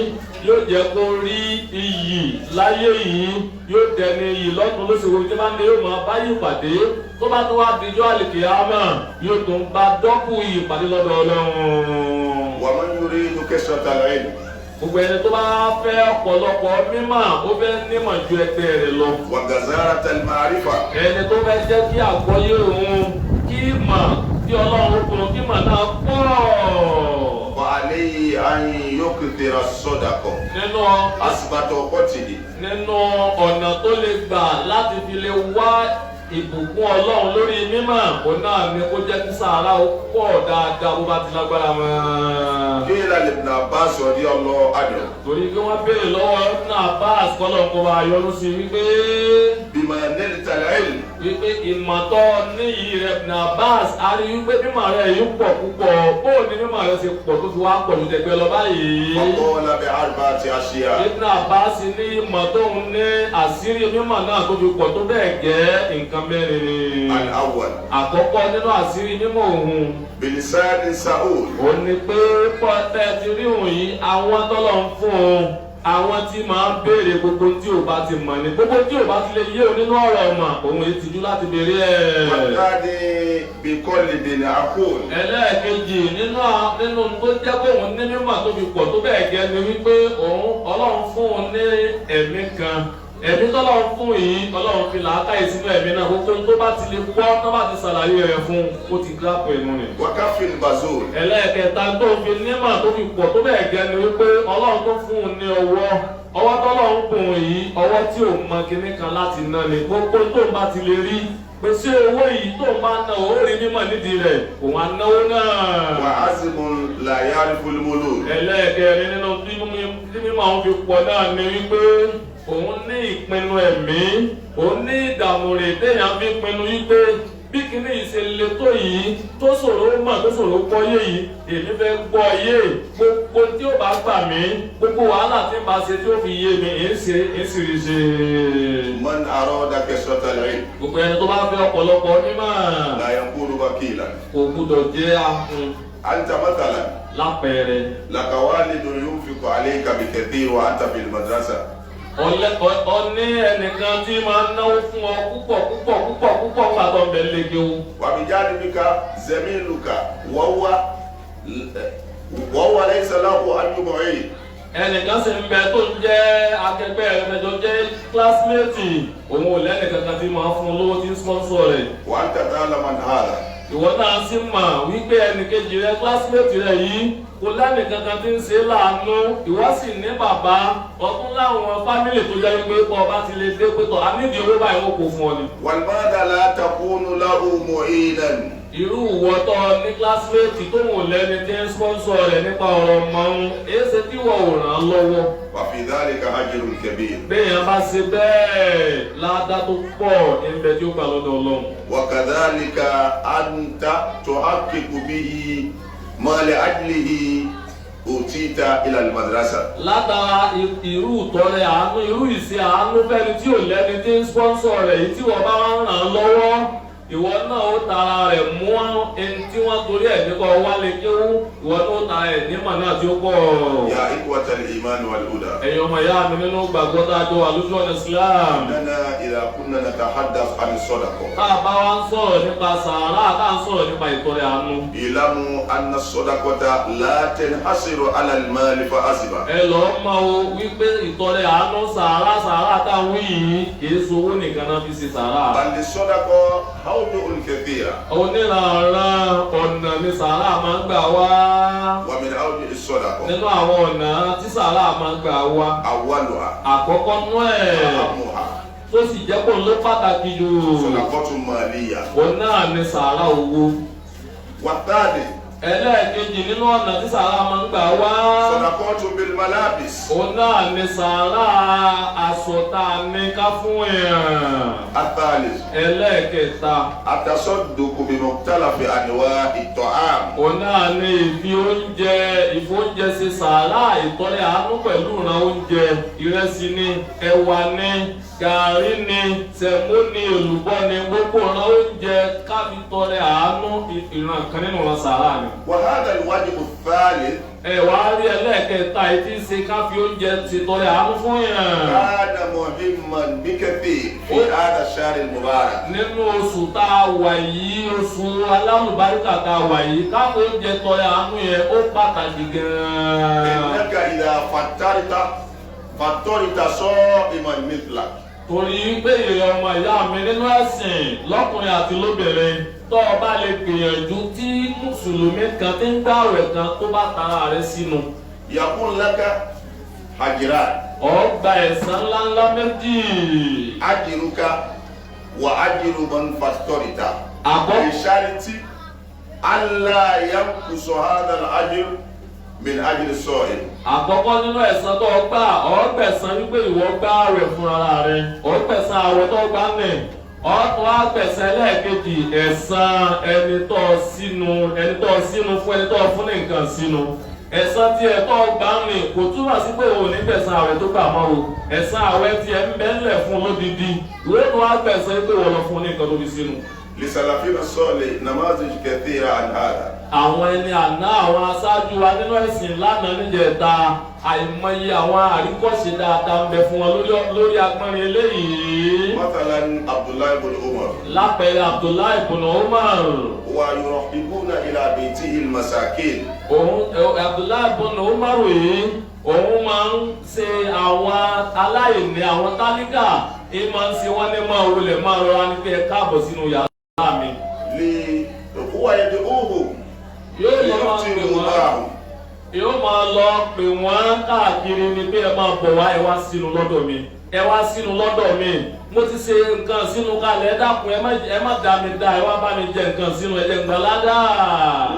yóò jẹ́ kó rí iyì láyé yìí yóò dẹni iyì lọ́tún lóṣèlú tí máa ń lé yóò máa báyìí pàdé tó bá tún wá dijọ́ àlìkìyámà yóò tún bá dọ́kù iyì pàdé lọ́dọ̀ Ọlọ́run. wa man yuridu kasrata al-ilm. gbogbo ẹni tó bá fẹ́ ọ̀pọ̀lọpọ̀ mímọ̀ ó fẹ́ nímọ̀ ju ẹgbẹ́ rẹ̀ lọ. wa gazarata al-ma'rifa. ẹni tó fẹ́ jẹ́ kí àgbọ́yé òun kí mọ̀ kí Ọlọ́run kùnú kí mọ̀ náà pọ̀. wa alayhi an yukthira as-sadaqa. nínú asibata ọkọtìdì. nínú ọ̀nà tó lè gbà láti fi lè wá ìbùkún Ọlọ́run lórí mímọ̀ òun náà ni kó jẹ́ kí sàárà ó pọ̀ dáadáa bó bá ti lágbára mọ́. kí ilẹ̀ Ibn Abbas radiyallahu anhu. torí pé wọ́n béèrè lọ́wọ́ Ibn Abbas kọ́lọ̀ kó bá yọrù sí wípé. bima nilta al-ilm. wípé ìmọ̀tọ́ níyì rẹ̀ Ibn Abbas a rí wípé mímọ̀ rẹ̀ yìí pọ̀ púpọ̀ bóò ni mímọ̀ rẹ̀ ṣe pọ̀ tó fi wá pọ̀ ju tẹ̀gbẹ́ lọ báyìí. faqala bi arba'ati ashiya. Ibn Abbas ní ìmọ̀ tóun ní àṣírí mímọ̀ náà tó fi pọ̀ tó bẹ́ẹ̀ gẹ́ nǹkan mẹ́rin ni. al-awwal. àkọ́kọ́ nínú àṣírí mímọ̀ òun. bilisani sa'ul. ó ní pé pọ́tẹ́ ti rí òun yìí àwọn tọ́lọ̀ ń fún un àwọn tí máa ń béèrè gbogbo tí ò bá ti mọ̀ ní gbogbo tí ò bá ti lè yé o nínú ọ̀rọ̀ ọ̀mọ̀ òun èyí tìjú láti béèrè ẹ̀. wàtàdé bíkọ́lì bìnrin àkóòlù. ẹlẹ́ẹ̀kejì nínú tó jẹ́ pé òun ní mímọ̀ tó fi pọ̀ tó bẹ́ẹ̀ gẹ́ ni wípé Ọlọ́run fún un ní ẹ̀mí kan ẹ̀mí tọ́lọ́run fún yìí Ọlọ́run fi làákàyè sínú ẹ̀mí náà gbogbo tó bá ti lè gbọ́ tó bá ti ṣàlàyé rẹ̀ fún ó ti gílápò inú rẹ̀. wákàfin bazol. ẹlẹ́ẹ̀kẹta tó fi nímọ̀ tó fi pọ̀ tó bẹ́ẹ̀ gẹ́ ni wípé Ọlọ́run tó fún un ní ọwọ́ tọ́lọ́run fún un yìí ọwọ́ tí ò mọ kinní kan láti ná ni gbogbo tó bá ti lè rí pèsè owó yìí tó máa ná ó rí mímọ̀ nídìí rẹ̀ òun á náwó náà. wà á sì mú làyà fúlùmọ́lò. ẹlẹ́ẹ̀kẹrin nínú tí mímọ̀ àwọn fi pọ̀ náà ni wípé òun ní ìpinnu ẹ̀mí òun ní ìdààmú rẹ̀ téèyàn fi pinnu wípé bí kinní yìí ṣe le tó yìí tó ṣòro mọ̀ tó ṣòro gbọ́ yé yìí èmi fẹ́ gbọ́ yé gbogbo tí ó bá gbà mí gbogbo wàhálà tí n bá ṣe tí ó fi yé mi èé sì rí ṣe. man arada kasrata al-ilm. gbogbo ẹni tó bá fẹ́ ọ̀pọ̀lọpọ̀ mímọ̀. la yakunu wakila. kò gbúdọ̀ jẹ́ ahun. anta mathalan. lápẹẹrẹ. laka walidun yunfiqu alayka bikathir wa anta fil madrasa. ọní ẹnìkan tí máa ń náwó fún ọ púpọ̀ pàtó bẹ̀lẹ́gẹ́ o. wàbíjáde bí ká zamiluka wọ́wọ́ laysa lahu an yub'id. ẹnìkan sì ń bẹ tó ń jẹ́ akẹgbẹ́ rẹ̀ mẹ́jọ jẹ́ kílásímẹ́tì òun ò lẹ́nu kankan tí máa fún lówó tí ń sponsor rẹ̀. وأنت تعلم عن هذا. ìwọ náà sì mọ̀ wípé ẹnìkejì rẹ kílásímẹ́tì rẹ yìí kò lẹ́nu kankan tí ń ṣe láàánú. ìwọ sì ní bàbá ọdún láwọn fámìlì tó jẹ́ wípé kọ́ ọba ti lè dé pé tọ́ a nídìí owó báyìí wọ́n kò fún ọ ni. ولماذا لا تكون له معينا؟ irú ìwọ́tọ́ ní kílásímẹ́tì tó wò lẹ́ni tí ń sponsor rẹ̀ nípa ọ̀rọ̀ mọ́ún èsì tí wọ́n ò ràn án lọ́wọ́. وفي ذلك أجر كبير. béèyàn bá ṣe bẹ́ẹ̀ ládá tó pọ̀ níbẹ̀ tí ó gbà lọ́dọ̀ Ọlọ́run. وكذلك أنت تحقق به ما لأجله أوتيت إلى المدرسة. látara irú ìtọ́rẹ àánú irú ìṣe àánú fẹ́ni tí ò lẹ́ni tí ń sponsor rẹ̀ yìí tí wọ́n bá wá ń ràn án lọ́wọ́ ìwọ náà ó tara rẹ̀ mú ẹni tí wọ́n torí ẹ̀ nípa wálé kéwú ìwọ náà ó tara ẹ̀ nímọ̀ náà tí ó pọ̀. يا إخوة الإيمان والهدى. ẹ̀yin ọmọ ìyá mi nínú gbàgbọ́ tá a jọ wà lójú ọ̀nà Islam. إننا إذا كنا نتحدث عن الصدقة. tá a bá wá ń sọ̀rọ̀ nípa sàárà tá a ń sọ̀rọ̀ nípa ìtọ́rẹ àánú. اعلموا أن الصدقة لا تنحصر على المال فحسب. ẹ lọ mọ̀ o wípé ìtọ́rẹ àánú sàárà táwọn yìí kì í sowó nìkan náà fi ṣe sàárà. بل الصدقة أوجه كثيرة. onírànràn ọ̀nà ni sàárà máa ń gbà wá. ومن أوجه الصدقة nínú àwọn ọ̀nà tí sàárà máa ń gbà wá. أولها àkọ́kọ́ nú ẹ̀ أهمها tó sì jẹ́ kó ló pàtàkì jù. صدقة مالية. òun náà ni sàárà owó. والثاني ẹlẹ́ẹ̀kejì nínú ọ̀nà tí sàárà máa ń gbà wá. صدقة بالملابس. òun náà ni sàárà aṣọ tá a ní ká fún èèyàn. الثالث ẹlẹ́ẹ̀kẹta التصدق بمختلف أنواع الطعام. òun náà ni ìfóúnjẹ ṣe sàárà ìtọ́rẹ àánú pẹ̀lú ìran oúnjẹ ìrẹsì ni ẹ̀wà ni gàrí ni sẹ̀mó ni èlùbọ́ ni gbogbo ìran oúnjẹ káfí tọrẹ àánú ìran kan nínú ìran sàárà ni. وهذا الواجب الثالث ẹ̀wà rí ẹlẹ́ẹ̀kẹta yìí tí ń ṣe káfí oúnjẹ ti tọrẹ àánú fún yàn. كان مهما بكثير في هذا الشهر المبارك. nínú oṣù tá a wà yìí oṣù alálùbáríkà tá a wà yìí káfí oúnjẹ tọrẹ àánú yẹn ó pàtàkì gan-an. إنك إذا فطرت صائما مثلك. torí pé èrè ọmọ ìyá mi nínú ẹ̀sìn lọ́kùnrin àti lóbìnrin tó o bá lè gbìyànjú tí mùsùlùmí kan tí ń gbààwẹ̀ kan tó bá tara rẹ̀ sínú. يكون لك أجران. ọgbà ẹ̀san ńláńlá méjì. أجرك وأجر من فطرت. àkọ́kọ́ بشرط ألا ينقص هذا الأجر من أجر الصائم. àkọ́kọ́ nínú ẹ̀san tó gbà ọgbẹ̀san wípé ìwọ gbààwẹ̀ fúnra rẹ̀ ọgbẹ̀san àwẹ̀ tó gbà nì ọtún àgbẹ̀san ẹlẹ́ẹ̀kejì ẹ̀san ẹni tó sínú fún ẹni tó fún ní nǹkan sínú. ẹ̀san tí ẹ tó gbà nì kò túmọ̀ sí pé òun ní gbẹ̀san àwẹ̀ tó gbà mọ́ o ẹ̀san àwẹ̀ tí ẹ ń bẹ́ńlẹ̀ fún lódìdí ìwé tó àgbẹ̀san pé wọ́n lọ fún ní nǹkan tó fi sínú. لسلفنا الصالح نماذج كثيرة عن هذا. àwọn ẹni àná àwọn aṣáájú wa nínú ẹ̀sìn lánàá níjẹta àìmọye àwọn àríkọ́ṣe dáadáa ń bẹ fún wọn lórí agbọ́nrin eléyìí. مثلا عبد الله بن عمر. lápẹẹrẹ Abdullahi ibn Umar. ويرحبون إلى بيته المساكين. Abdullahi ibn Umar yìí òun máa ń ṣe àwọn aláìní àwọn tálíkà ìmọ̀ ń ṣe wọ́n ní máa wọlé máa rọra ní pé ẹ káàbọ̀ sínú yàrá mi. هو يدعوهم ليفطروا معهم. yóò máa lọ pè wọ́n káàkiri ni pé ẹ máa bọ̀ wá ẹ wá sínú lọ́dọ̀ mi ẹ wá sínú lọ́dọ̀ mi mo ti ṣe nǹkan sínú kalẹ̀ ẹ dákun ẹ má dá mi dá ẹ wá bá mi jẹ nǹkan sínú ẹ jẹ gbàládà.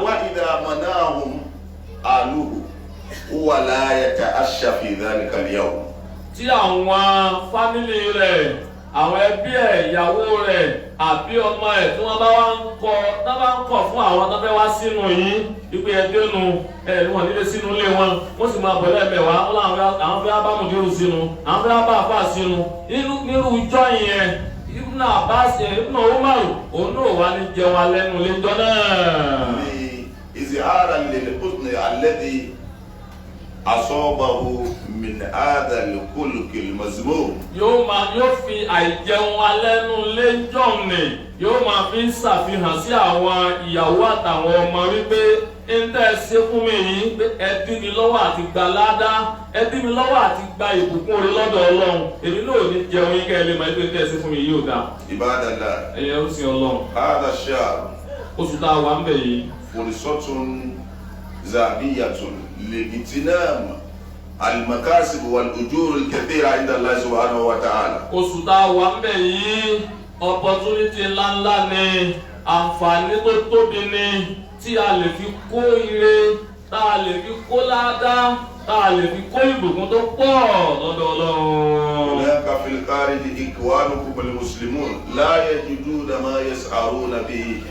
وإذا منعهم أهله هو لا يتعشى في ذلك اليوم. tí àwọn fámìlì rẹ̀ àwọn ẹbí ẹ̀ ìyàwó rẹ̀ àbí ọmọ ẹ̀ tí wọ́n bá wá ń kọ̀ fún àwọn tó fẹ́ wá sínú yìí ìpè ẹ̀dẹ́nu wọn nílé sínú ilé wọn wọ́n sì máa bọ̀ lẹ́ẹ̀mẹ̀wá wọn làwọn àwọn fẹ́ bá mùdírù sínú àwọn fẹ́ bá àfà sínú nírú ìjọ yẹn Ibn Abbas Ibn Umar òun náà wà ní jẹun alẹ́nu lẹ́jọ́ náà. إظهارا للحزن الذي أصابه من هذا الخلق المذموم. yóò fi àìjẹun alẹ́nu lẹ́jọ́ ni yóò máa fi ń ṣàfihàn sí àwọn ìyàwó àtàwọn ọmọ wípé ń tẹ́ ṣe fún mi yìí pé ẹ dí mi lọ́wọ́ àti gba ládá ẹ dí mi lọ́wọ́ àti gba ìbùkún orí lọ́dọ̀ Ọlọ́run èmi náà ò ní jẹun yín kẹ́ ẹ lè mọ̀ ẹgbẹ́ tẹ́ ṣe fún mi yìí ò dáa. Ibadallah. ẹ̀yẹ ó sin Ọlọ́run. هذا الشهر oṣù tá a wà ń bẹ̀ yìí. فرصة ذهبية لاغتنام المكاسب والأجور الكثيرة عند الله سبحانه وتعالى. oṣù tá a wà ń bẹ̀ yìí opportunity ńláńlá ni àǹfààní tó tóbi ni tí a lè fi kó ire tá a lè fi kó ládàá tá a lè fi kó ìbùkún tó pọ̀ lọ́dọ̀ Ọlọ́run. هناك في الخارج إخوانكم المسلمون لا يجدون ما يسعرون به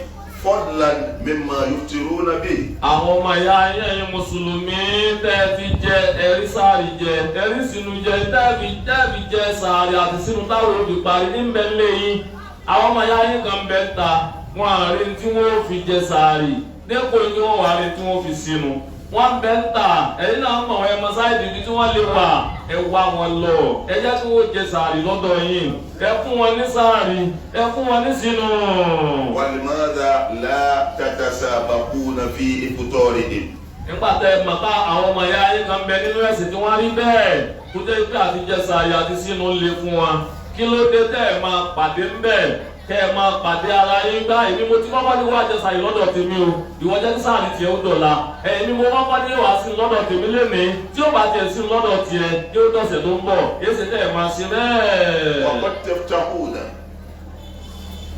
فضلا مما يفطرون به. àwọn ọmọ ìyá ẹ̀yin mùsùlùmí tẹ́ ti jẹ ẹ̀rí sààrì jẹ ẹ̀rí sínú jẹ tẹ́ẹ̀bì jẹ sààrì àti sínú táwọn òbí parí ní mbẹ́lẹ́ yìí àwọn ọmọ ìyá ẹ̀yin kan bẹ́ ta wọn àárín tí wọ́n fi jẹ sààrì dẹ́kọ̀ ni wọ́n wà rí tí wọ́n fi sínú wọ́n bẹ́ ń tà ẹ̀yin náà mọ̀ ẹ̀ mọ̀sáìdì ibi tí wọ́n lè wà ẹ wá wọn lọ ẹ jẹ́ kí wọ́n jẹ sààrì lọ́dọ̀ yín ẹ fún wọn ní sààrì ẹ fún wọn ní sínú. ولماذا لا تتسابقون في إفطارهم؟ nígbà tẹ ẹ mọ̀ ká àwọn ọmọ ìyá ayé kan bẹ nínú ẹ̀sìn tí wọ́n rí bẹ́ẹ̀ kó jẹ́ pé àti jẹ sààrì àti sínú lè fún wa kí ló dé tẹ́ ẹ máa pàdé ń bẹ̀ kẹ́ ẹ máa pàdé ara yín gbá èmi mo ti kọ́kọ́ ní wá jẹ sààrì lọ́dọ̀ tèmi o ìwọ jẹ́ kí sààrì tiẹ̀ ó dọ̀la èmi mo kọ́kọ́ ní wá sí lọ́dọ̀ tèmi lénìí tí ó bá tiẹ̀ sí lọ́dọ̀ tiẹ̀ yóò dọ̀sẹ̀ tó ń bọ̀ èsì tẹ́ ẹ máa ṣe bẹ́ẹ̀. وقد تفتحون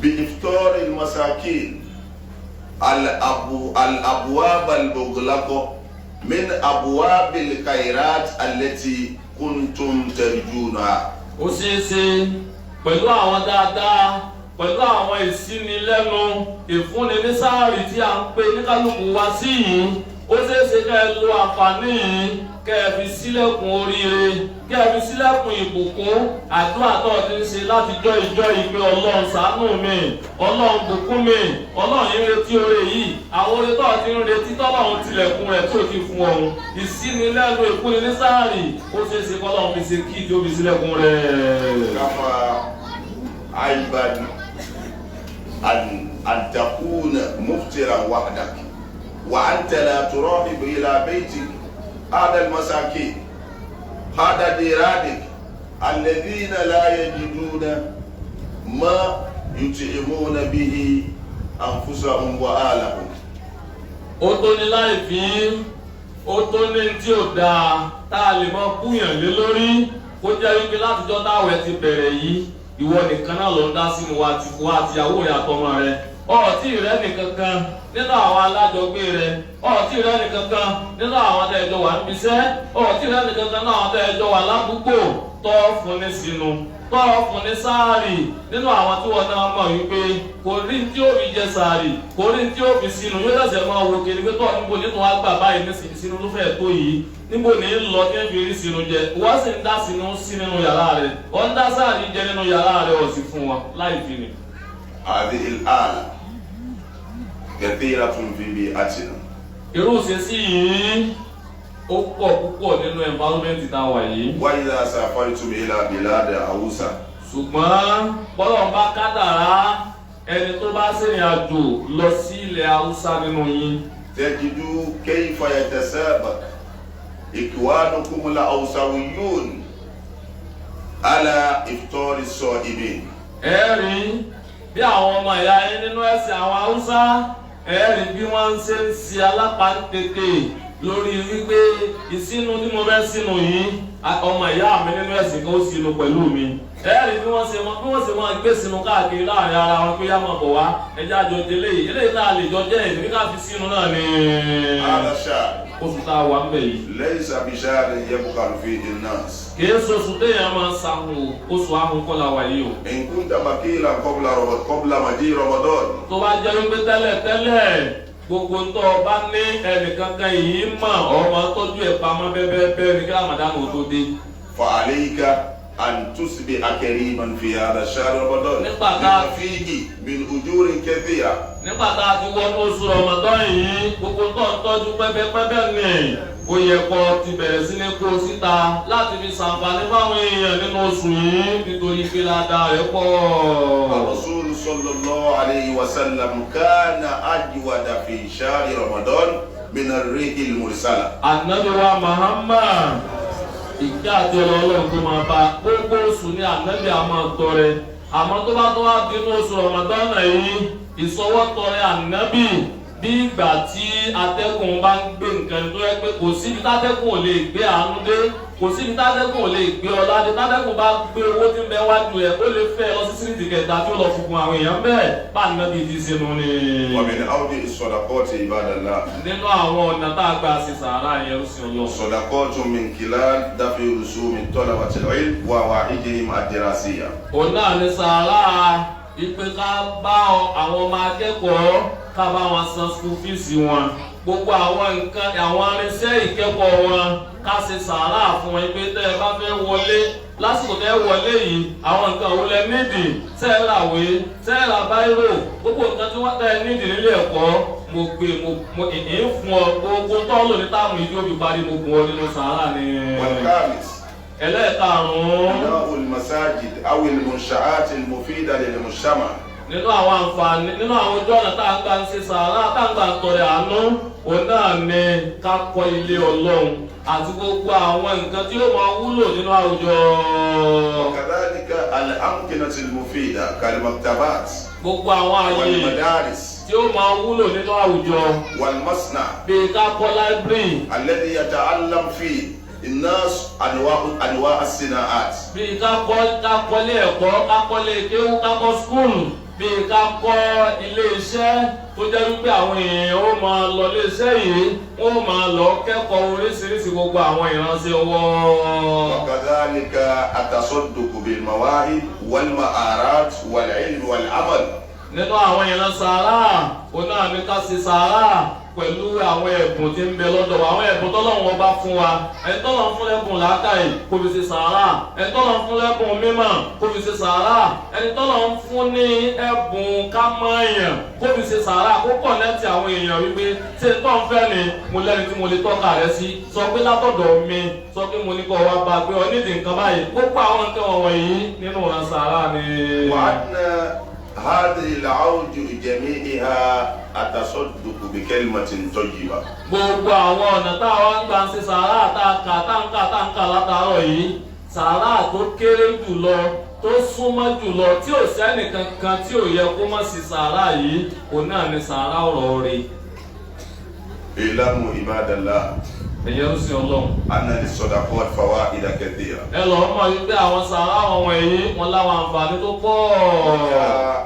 بإفطار المساكين الأبواب المغلقة من أبواب الخيرات التي كنتم ترجونها. ó ṣeé ṣe pẹ̀lú àwọn dáadáa pẹ̀lú àwọn ìsínilẹ́nu ìfúnni ní sáàrì tí a ń pè ní kálukú wá sí yìí ó ṣeé ṣe kẹ́ ẹ lo àǹfààní yìí kẹ́ ẹ fi sílẹ̀kùn oríire kẹ́ ẹ fi sílẹ̀kùn ìbùkún àdúrà tó ti ń ṣe láti jọ ìjọ ìpè Ọlọ́run ṣàánú mi Ọlọ́run bùkún mi Ọlọ́run yìí ń retí oore yìí àwọn oore tó ti ń retí tọ́lọ́run tilẹ̀kùn rẹ̀ tó ti fún ọ̀hún ìsínilẹ́nu ìfúnni ní sáàrì ó ṣeé ṣe kọ́lọ́run fi ṣe kí tó fi sílẹ̀kùn rẹ̀. كفى عيبا أن تكون مفطرا وحدك وأنت لا تراقب إلى بيتك هذا المساكين هذا جيرانك الذين لا يجدون ما يطعمون به أنفسهم وأهلهم. ó tó ní láì fi ó tó ní tí ò dáa tá a lè mọ kúyàn lé lórí kó jẹ́ wípé látijọ́ táwẹ̀ ti bẹ̀rẹ̀ yìí ìwọ nìkan náà ló ń dá sínú wa àtìyàwó rẹ àtọmọ rẹ ọtí rẹ nìkankan nínú àwọn alájọgbé rẹ ọtí rẹ nìkankan nínú àwọn tẹjọ wà níbi iṣẹ́ ọtí rẹ nìkankan náà àwọn tẹjọ wà ládùúgbò tọ́ fún ní sínú tọ́ fún ní sáàrì nínú àwọn tí wọ́n náà mọ̀ wípé kò rí tí ó fi jẹ sáàrì kò rí tí ó fi sínú yóò dẹ̀sẹ̀ máa wo kiri pé tọ́ níbo nínú wa gbà báyìí ní sínú ló fẹ́ tó yìí níbo ní lọ kí n fi rí sínú jẹ wọ́n sì ń dá sínú sí nínú yàrá rẹ̀ wọ́n ń dá sáàrì jẹ nínú yàrá rẹ̀ ó sì fún wọn láì fi ni. هذه الآلة كثيرة في بيئتنا. irú ìṣesí yìí ó pọ̀ púpọ̀ nínú environment tá a wà yìí. وإذا سافرتم إلى بلاد هوسا. ṣùgbọ́n bọ́lọ̀ bá kádàrá ẹni tó bá ṣèrìn àjò lọ sí ilẹ̀ haúsá nínú yín. تجدوا كيف يتسابق إخوانكم الهوسويون على إفطار الصائمين. ẹ rí bí àwọn ọmọ ìyá yín nínú ẹ̀sìn àwọn haúsá ẹ rí bí wọ́n ń ṣe ń ṣe alápàtètè lórí wípé ìsínú tí mo fẹ́ sínú yìí ọmọ ìyá mi nínú ẹ̀sìn kan ó sínú pẹ̀lú mi ẹ rí bí wọ́n ṣe máa gbé sínú káàkiri láàrin ara wọn pé yá máa bọ̀ wá ẹjẹ́ àjọ délé yìí eléyìí náà lè jọ jẹ́ ìdí ká fi sínú náà ni. هذا شهر oṣù tá a wà ń bẹ̀ yìí. ليس بشهر يبخل فيه الناس. kìí ṣoṣù téèyàn máa ń sàmù oṣù àhùn kọ́lá wà yìí o. إن كنت بخيلا قبل مجيء رمضان. tó bá jẹ́ wípé tẹ́lẹ̀ gbogbo ń tọ́ ọba ní ẹnìkankan yìí mọ̀ ọmọ tọ́jú ẹ̀ pamọ́ bẹ́ẹ̀ ní kí Ramadan ò tó dé. فعليك أن تصبح كريما في هذا الشهر رمضان لما فيه من أجور كثيرة. nígbà tá a ti wọnú oṣù Ramadan yìí gbogbo tó ń tọ́jú pẹ́pẹ́pẹ́pẹ́ ni ó yẹ kó ti bẹ̀rẹ̀ sí ní kó síta láti fi ṣàǹfààní fáwọn èèyàn nínú oṣù yìí nítorí pé ládàá rẹ̀ pọ̀. الرسول صلى الله عليه وسلم كان أجود في شهر رمضان من الريح المرسلة. Ànábì wa Muhammad ìkí àti Ọlọ́run tó máa bá gbogbo oṣù ní ànábì a máa tọrẹ àmọ́ tó bá tó wá bínú oṣù Ramadan yìí ìsọwọ́tọrẹ ànábì bí ìgbà tí atẹ́gùn bá ń gbé nǹkan tó yẹ pé kò síbi tátẹ́gùn ò lè gbé àánú dé kò síbi tátẹ́gùn ò lè gbé ọlá dé tátẹ́gùn bá gbé owó tí ń bẹ wájú ẹ̀ ó lè fẹ́ lọ sí síríìtì kẹta tí ó lọ fún àwọn èèyàn bẹ́ẹ̀ bá ànábì ti sinú ni. ومن أوجه الصدقات عباد الله. nínú àwọn ọ̀nà tá a gbà sí sàárà yẹn ó sì ń lọ. صدقات من خلال دفع رسوم طلبة العلم ومواعيدهم الدراسية. òun náà ni sàárà ìpè ká bá àwọn ọmọ akẹ́kọ̀ọ́ ká bá wọn san school fees wọn gbogbo àwọn nǹkan àwọn irinṣẹ́ ìkẹ́kọ̀ọ́ wọn ká ṣe sàárà fún wọn pé tẹ́ ẹ bá fẹ́ wọlé lásìkò tẹ́ wọlé yìí àwọn nǹkan òun lẹ nídìí tẹ́ẹ̀ràwé tẹ́ẹ̀rà báírò gbogbo nǹkan tí wọ́n tẹ́ nídìí nílé ẹ̀kọ́ mo gbé mo ìhín fún ọ gbogbo tọ́lù ní táàmù ìdí òbí parí mo gùn ọ nínú sàárà ni. ẹlẹ́ẹ̀karùn-ún. بناء المساجد أو المنشآت المفيدة للمجتمع. nínú àwọn àǹfààní nínú àwọn ojú ọ̀nà tá à ń gbà ń ṣe sàárà tá à ń gbà ń tọrẹ àánú òun náà ni ká kọ́ ilé Ọlọ́run àti gbogbo àwọn nǹkan tí ó máa wúlò nínú àwùjọ. وكذلك الأمكنة المفيدة كالمكتبات. gbogbo àwọn ààyè والمدارس. tí ó máa wúlò nínú àwùjọ. والمصنع. bíi ká kọ́ láìbírì. الذي يتعلم فيه الناس أنواع الصناعات. bíi ká kọ́lé ẹ̀kọ́ ká kọ́lé kéwú ká kọ́ skul bíi ká kọ́ ilé iṣẹ́ tó jẹ́ wípé àwọn èèyàn ó máa lọ ilé iṣẹ́ yìí wọ́n máa lọ kẹ́kọ̀ọ́ oríṣiríṣi gbogbo àwọn ìránṣẹ́ ọwọ́. وكذلك التصدق بالمواهب والمهارات والعلم والعمل. nínú àwọn ìran sàárà òun náà ní ká ṣe sàárà pẹ̀lú àwọn ẹ̀bùn tí ń bẹ lọ́dọ̀ wa àwọn ẹ̀bùn tọ́lọ́run ọba fún wa ẹni tọ́lọ́run fún lẹ́bùn làákàyè kó fi ṣe sàárà ẹni tọ́lọ́run fún lẹ́bùn mímọ̀ kó fi ṣe sàárà ẹni tọ́lọ́run fún ní ẹ̀bùn kámọ́ọ̀yàn kó fi ṣe sàárà kó pọ̀ lẹ́tì àwọn èèyàn wípé ṣé tó ń fẹ́ ni mo lẹ́ni tí mo lè tọ́ka rẹ sí sọ pé látọ̀dọ̀ mi sọ pé mo ní kọ́ wa bá gbé ọ nídìí nǹkan báyìí gbogbo àwọn nǹkan wọ̀nyí nínú ìran sàárà ni. هذه الأوجه جميعها التصدق بكلمة طيبة. gbogbo àwọn ọ̀nà tá a wá ń gbà ń ṣe sàárà tá a kà látàárọ̀ yìí sàárà tó kéré jùlọ tó súnmọ́ jùlọ tí ò sẹ́nì kankan tí ò yẹ kó má sí sàárà yìí òun náà ni sàárà ọ̀rọ̀ rẹ̀. اعلموا عباد الله ẹ̀yẹ́ ń sin Ọlọ́run. أن للصدقات فوائد كثيرة. ẹ lọ́ọ́ mọ̀ wípé àwọn sàárà àwọn wọ̀nyí wọn láwọn àǹfààní tó pọ̀.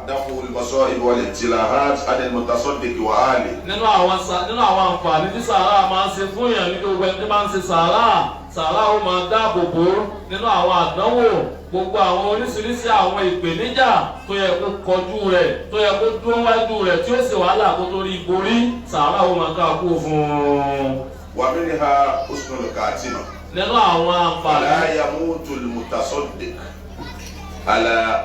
دفع المصائب والابتلاءات عن المتصدق وآله. nínú àwọn àǹfààní tí sàárà máa ń ṣe fún yàn ní gbogbo ẹni tí máa ń ṣe sàárà ó máa dáàbò bò nínú àwọn àdánwò gbogbo àwọn oríṣiríṣi àwọn ìpèníjà tó yẹ kó kọjú rẹ̀ tó yẹ kó dúró wájú rẹ̀ tí ó sì wàhálà kó torí ìborí sàárà ó máa ká kú fún un. ومنها حسن الخاتمة. nínú àwọn àǹfààní. لا يموت المتصدق على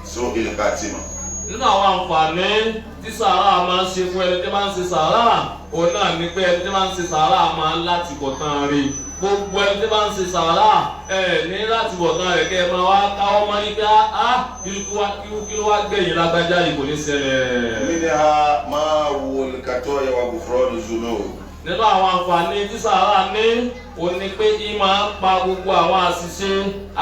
سوء الخاتمة. nínú àwọn àǹfààní tí sàárà máa ń ṣe fún ẹni tí máa ń ṣe sàárà òun náà ní pé ẹni tí máa ń ṣe sàárà máa ń láti bọ̀tán rí gbogbo ẹni tí máa ń ṣe sàárà ní láti bọ̀tán rẹ̀ kẹ́ ẹ máa wá káwọ́ mọ́ ní pé kí ló wá gbẹ̀yìn lágbájá yìí kò ní ṣẹlẹ̀. منها ما هو الخطايا وغفران الذنوب. nínú àwọn àǹfààní tí sàárà ní ó ní pé í máa ń pa gbogbo àwọn àṣìṣe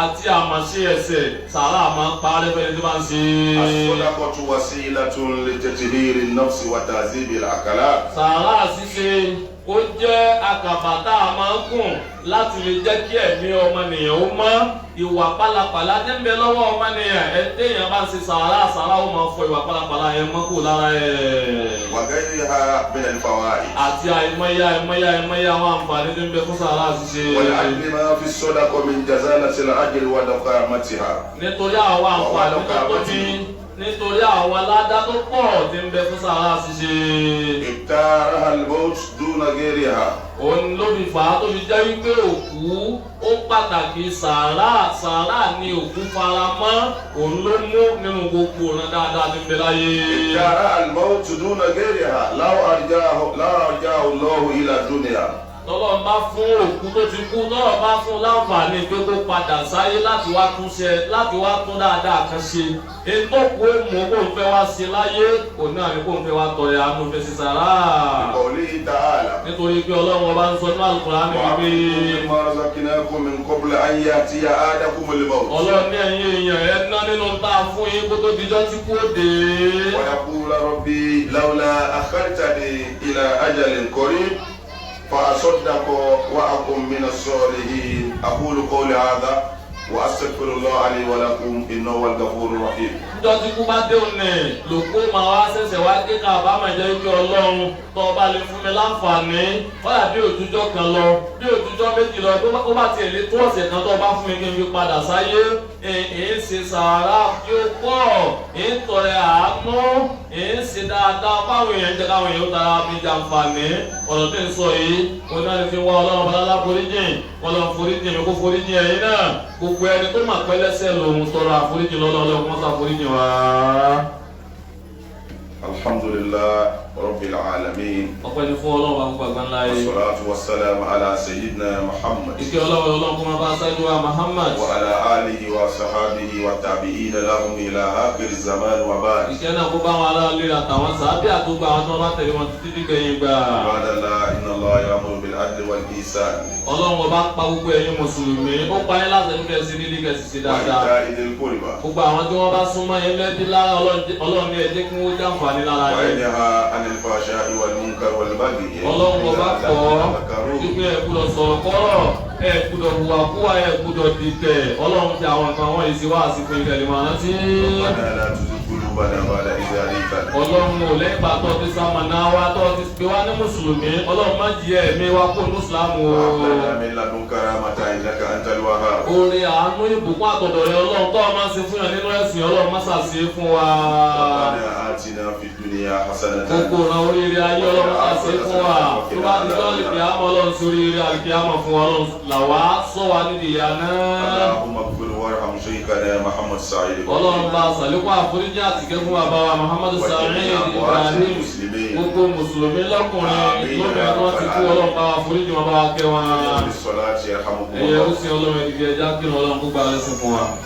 àti àmàṣe ẹ̀ṣẹ̀ sàárà máa ń pa arẹ́fẹ́ni tí máa ń ṣe. الصدقة وسيلة لتطهير النفس وتهذيب الأخلاق. sàárà ṣíṣe ó jẹ́ àkàbà tá a máa ń gùn láti lè jẹ́ kí ẹ̀mí ọmọnìyàn ó mọ́ ìwà pálapàla tí ń bẹ lọ́wọ́ ọmọnìyàn téèyàn bá ń ṣe sàárà ó máa fọ ìwà pálapàla yẹn mọ́ kó lára ẹ̀. وغيرها من الفوائد. àti àìmọye àwọn àǹfààní tí ń bẹ fún sàárà ṣíṣe. ولأجل ما في الصدقة من جزالة الأجر ودقامتها. nítorí àwọn àǹfààní tó tóbi nítorí àwọn aládá tó pọ̀ tí ń bẹ fún sàárà ṣíṣe. اختارها الموت دون غيرها. òun ló fi fà á tó fi jẹ́ wípé òkú ó pàtàkì sàárà ni òkú fara mọ́ òun ló mú nínú gbogbo ọ̀nà dáadáa tí ń bẹ láyé. اختارها الموت دون غيرها لو أرجاه الله إلى الدنيا. tọ́lọ́ bá fún òkú tó ti kú tọ́lọ́ bá fún láǹfààní pé kó padà padà sáyé láti wá tún dáadáa kan ṣe ètò kó mú kó ń fẹ́ wá ṣe láyé kò náà ní kó ń fẹ́ wá tọrẹ àánú fẹ́ sí sàrà. nítorí pé ọlọ́run ọba ń sọ ní Al-Qur'ani wípé ọlọ́run ní ẹ̀yin èèyàn ẹ̀ ná nínú tá a fún yín kó tó dijọ́ tí kò dé. فأصدق وأكن من الصالحين أقول قولي هذا وأستغفر الله لي ولكم إنه هو الغفور الرحيم. Níjọ́ tí kú bá dé òní lòkó máa wá ṣẹ̀ṣẹ̀ wá ké ká àbámọ̀ jẹ́ ike ọlọ́run tó bá lè fún mi láǹfààní wọ́n yà bí òjújọ́ kan lọ bí òjújọ́ méjì lọ tó bá tiẹ̀ lé tó ọ̀sẹ̀ kan tó bá fún mi kí n fi padà sáyé èé ṣe sàárà kí ó pọ̀ èé tọrẹ àánú èé ṣe dáadáa báwọn èèyàn jẹ́ káwọn èèyàn tara mi jàǹfààní ọ̀rọ̀ tí ń sọ yìí mo náà ní fi wá ọlọ́run bàtàlá foríjìn ọlọ́run foríjìn mi kó foríjìn ẹ̀yin náà gbogbo ẹni tó mà pẹ́ lẹ́sẹ̀ lòun tọrọ àforíjìn lọ́lọ́ọ̀lọ́ kó mọ́sá foríjìn wá. Alhamdulillah Rabbil alamin. Ọpẹ́ ni fún Ọlọ́run wa gbogbo àgbáńlá yìí. Wassalatu wassalamu ala sayyidina Muhammad. Ìkẹ́ Ọlọ́run kó máa bá aṣáájú wa Muhammad. Wa ala alihi wa sahbihi wa tabi'ina lahum ila akhir zaman wa ba'd. Ìkẹ́ náà kó bá wọn aráàlú àtàwọn sàábì àtúgbà àwọn tó bá tẹ̀lé wọn títí dìgbẹ̀yìn gbà. Ibadallah inna Allah ya'muru bil adli wal ihsan. Ọlọ́run ọba pa gbogbo ẹ̀yin mùsùlùmí ó pa yín láti ẹnu kẹsì nílí kẹsì sí dáadáa. Wa ita'idil qurba. Gbogbo àwọn tí wọ́n bá súnmọ́ yín lẹ́bí lára Ọlọ́run ní ẹ jẹ́ kí wọ́n jàǹfààní lára yín. Wa yanha 'anil fahsha'i wal munkar wal baghi. Ọlọ́run ọba kọ́ wípé ẹ gbọ́dọ̀ sọ̀rọ̀ kọ́rọ̀ ẹ gbọ́dọ̀ hùwà kúwà ẹ gbọ́dọ̀ dìtẹ̀ Ọlọ́run ti àwọn nǹkan wọ́n yìí sí wá àsìkò ìkẹlẹ̀ mọ́ rántí. Ọlọ́run ò lẹ́yìn bá tọ́ ti sàmànà wa tọ́ ti pé wá ní mùsùlùmí Ọlọ́run má jí ẹ̀mí wa kó ní ìsìlámù o. Oore àánú ìbùkún àtọ̀dọ̀ rẹ Ọlọ́run tó máa ń ṣe fún yàn nínú ẹ̀sìn Ọlọ́run má ṣàṣe fún wa. Gbogbo ọ̀nà oríire ayé Ọlọ́run má ṣàṣe fún wa. Tó bá ti jọ́ lè fi àmọ́ Ọlọ́run sí oríire àlùkí àmọ́ fún Ọlọ́run làwá sọ wa nídìí ìyá náà. Ọlọ́run bá ṣàlékún àforíjì àtìkẹ́ fún bàbá wa Muhammadu Sa'id Ibrahim gbogbo mùsùlùmí lọ́kùnrin lóbìnrin wọn ti kú Ọlọ́run bá wa foríjì wọn bá wa kẹ́ wọn. Ẹ̀yẹ ó sin Ọlọ́run ìdíje ẹja kí Ọlọ́run gbogbo àlẹ́ sí fún wa.